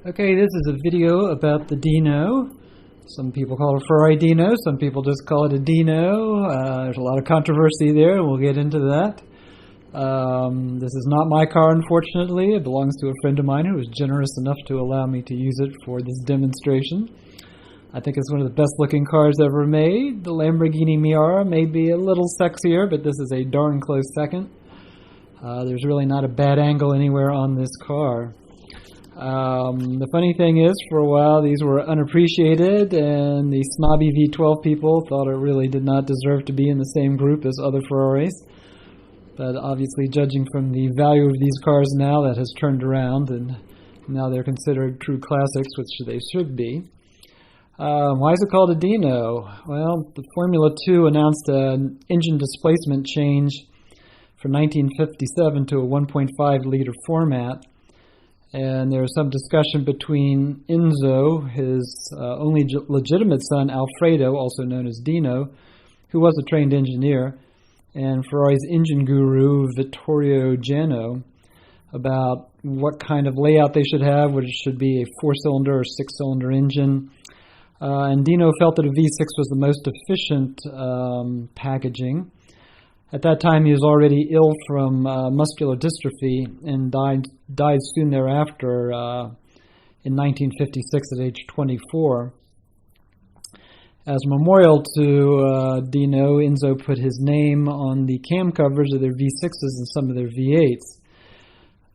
Okay, this is a video about the Dino. Some people call it a Ferrari Dino, some people just call it a Dino. There's a lot of controversy there, and we'll get into that. This is not my car, unfortunately. It belongs to a friend of mine who was generous enough to allow me to use it for this demonstration. I think it's one of the best looking cars ever made. The Lamborghini Miura may be a little sexier, but this is a darn close second. There's really not a bad angle anywhere on this car. The funny thing is, for a while these were unappreciated, and the snobby V12 people thought it really did not deserve to be in the same group as other Ferraris. But obviously, judging from the value of these cars now, that has turned around, and now they're considered true classics, which they should be. Why is it called a Dino? Well, the Formula 2 announced an engine displacement change from 1957 to a 1.5 liter format. And there was some discussion between Enzo, his only legitimate son, Alfredo, also known as Dino, who was a trained engineer, and Ferrari's engine guru, Vittorio Jano, about what kind of layout they should have, whether it should be a 4-cylinder or 6-cylinder engine. And Dino felt that a V6 was the most efficient packaging. At that time, he was already ill from muscular dystrophy and died soon thereafter in 1956 at age 24. As a memorial to Dino, Enzo put his name on the cam covers of their V6s and some of their V8s.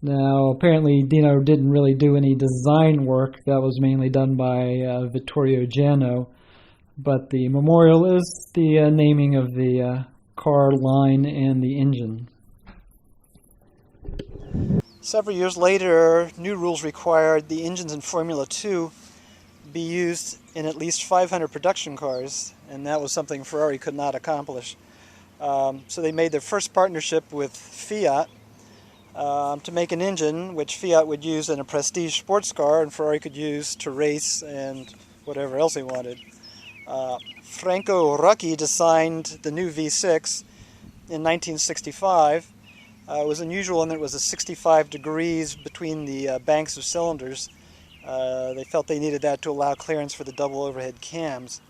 Now, apparently, Dino didn't really do any design work. That was mainly done by Vittorio Jano. But the memorial is the naming of the car line and the engine. Several years later, new rules required the engines in Formula 2 be used in at least 500 production cars, and that was something Ferrari could not accomplish. So they made their first partnership with Fiat to make an engine which Fiat would use in a prestige sports car and Ferrari could use to race and whatever else they wanted. Franco Rocchi designed the new V6 in 1965. It was unusual in that it was 65 degrees between the banks of cylinders. They felt they needed that to allow clearance for the double overhead cams.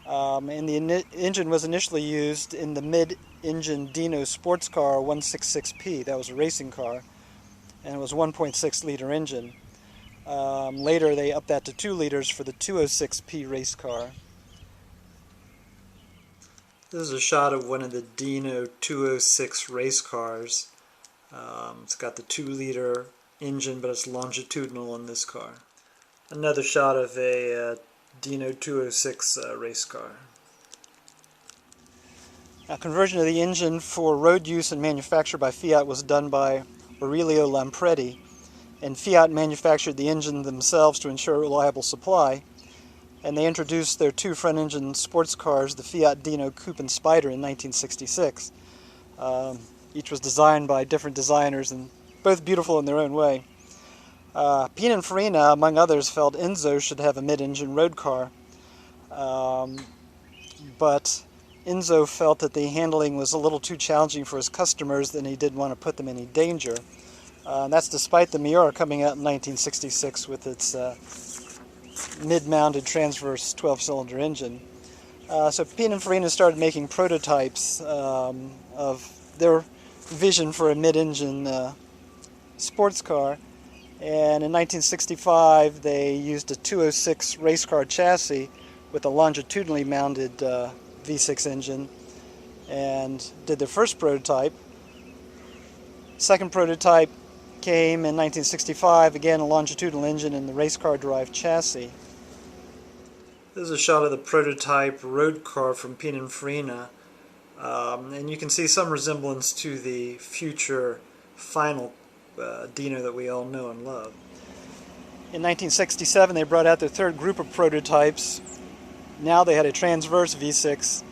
And the engine was initially used in the mid-engine Dino sports car 166P. That was a racing car, and it was a 1.6 liter engine. Later they upped that to 2 liters for the 206P race car. This is a shot of one of the Dino 206 race cars. It's got the 2-liter engine, but it's longitudinal in this car. Another shot of a Dino 206 race car. Now, conversion of the engine for road use and manufacture by Fiat was done by Aurelio Lampredi, and Fiat manufactured the engine themselves to ensure reliable supply. And they introduced their 2 front-engine sports cars, the Fiat Dino Coupe and Spider, in 1966. Each was designed by different designers, and both beautiful in their own way. Pininfarina, among others, felt Enzo should have a mid-engine road car, but Enzo felt that the handling was a little too challenging for his customers, and he didn't want to put them in any danger. And that's despite the Miura coming out in 1966 with its mid-mounted transverse 12-cylinder engine. So Pininfarina started making prototypes of their vision for a mid-engine sports car, and in 1965 they used a 206 race car chassis with a longitudinally mounted V6 engine and did their first prototype. Second prototype came in 1965, again a longitudinal engine and the race car derived chassis. This is a shot of the prototype road car from Pininfarina, and you can see some resemblance to the future final Dino that we all know and love. In 1967 they brought out their third group of prototypes. Now they had a transverse V6,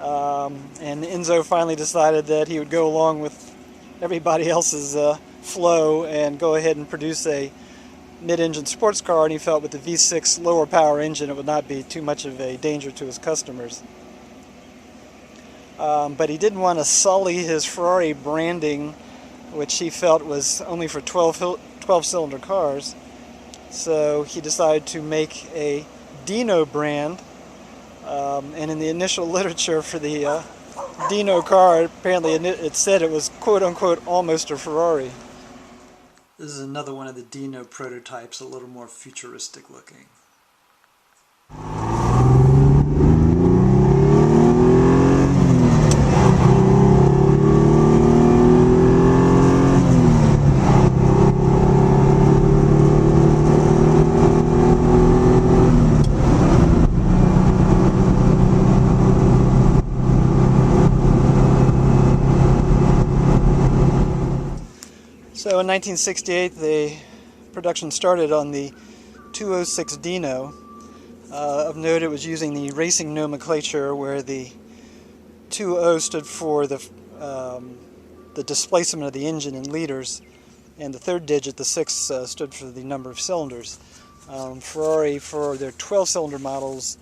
and Enzo finally decided that he would go along with everybody else's flow and go ahead and produce a mid-engine sports car, and he felt with the V6 lower power engine it would not be too much of a danger to his customers. But he didn't want to sully his Ferrari branding, which he felt was only for 12-cylinder cars. So he decided to make a Dino brand, and in the initial literature for the Dino car, apparently it said it was quote-unquote almost a Ferrari. This is another one of the Dino prototypes, a little more futuristic looking. So in 1968, the production started on the 206 Dino. Of note, it was using the racing nomenclature, where the 20 stood for the displacement of the engine in liters, and the third digit, the 6, stood for the number of cylinders. Ferrari, for their 12-cylinder models,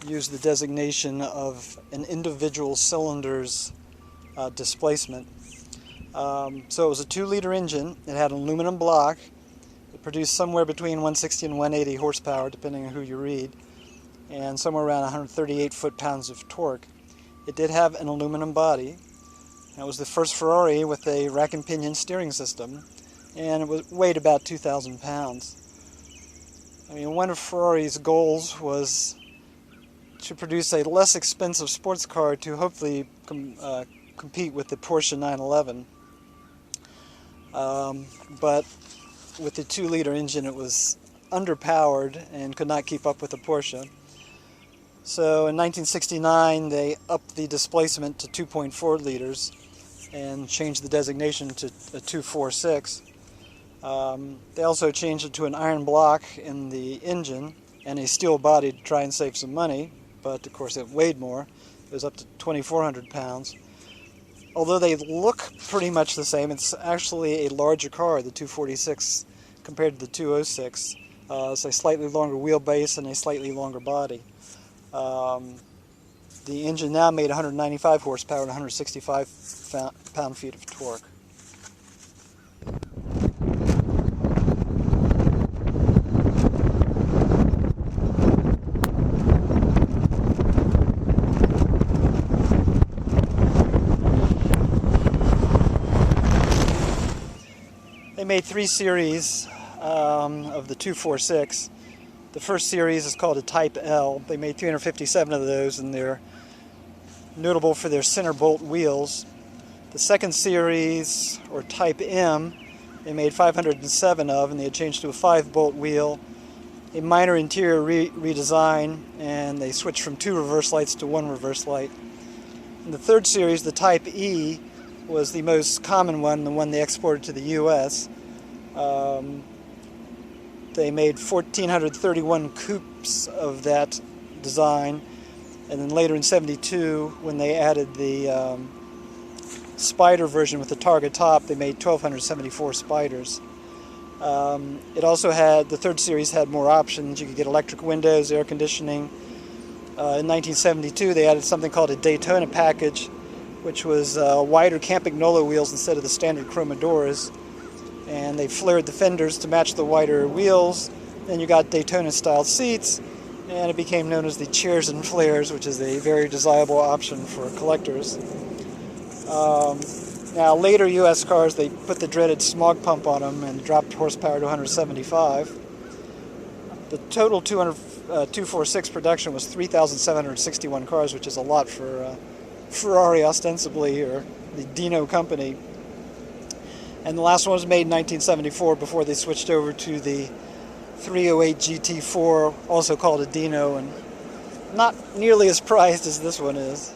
used the designation of an individual cylinder's displacement. So it was a 2-liter engine. It had an aluminum block. It produced somewhere between 160 and 180 horsepower, depending on who you read, and somewhere around 138 foot-pounds of torque. It did have an aluminum body. It was the first Ferrari with a rack and pinion steering system, and it weighed about 2,000 pounds. I mean, one of Ferrari's goals was to produce a less expensive sports car to hopefully compete with the Porsche 911. But with the 2-liter engine, it was underpowered and could not keep up with the Porsche. So in 1969, they upped the displacement to 2.4 liters and changed the designation to a 246. They also changed it to an iron block in the engine and a steel body to try and save some money, but of course it weighed more. It was up to 2,400 pounds. Although they look pretty much the same, it's actually a larger car, the 246, compared to the 206. It's a slightly longer wheelbase and a slightly longer body. The engine now made 195 horsepower and 165 pound-feet of torque. They made 3 series of the 246. The first series is called a Type L. They made 357 of those, and they're notable for their center bolt wheels. The second series, or Type M, they made 507 of, and they had changed to a 5-bolt wheel, a minor interior redesign, and they switched from 2 reverse lights to 1 reverse light. In the third series, the Type E, was the most common one, the one they exported to the U.S. They made 1,431 coupes of that design, and then later in '72, when they added the Spider version with the target top, they made 1,274 Spiders. It also had, the third series had more options. You could get electric windows, air conditioning. In 1972, they added something called a Daytona package, which was wider Campagnola wheels instead of the standard Chromadoras. And they flared the fenders to match the wider wheels. Then you got Daytona-style seats, and it became known as the Chairs and Flares, which is a very desirable option for collectors. Now, later U.S. cars, they put the dreaded smog pump on them and dropped horsepower to 175. The total 246 production was 3,761 cars, which is a lot for Ferrari, ostensibly, or the Dino company. And the last one was made in 1974 before they switched over to the 308 GT4, also called a Dino, and not nearly as prized as this one is.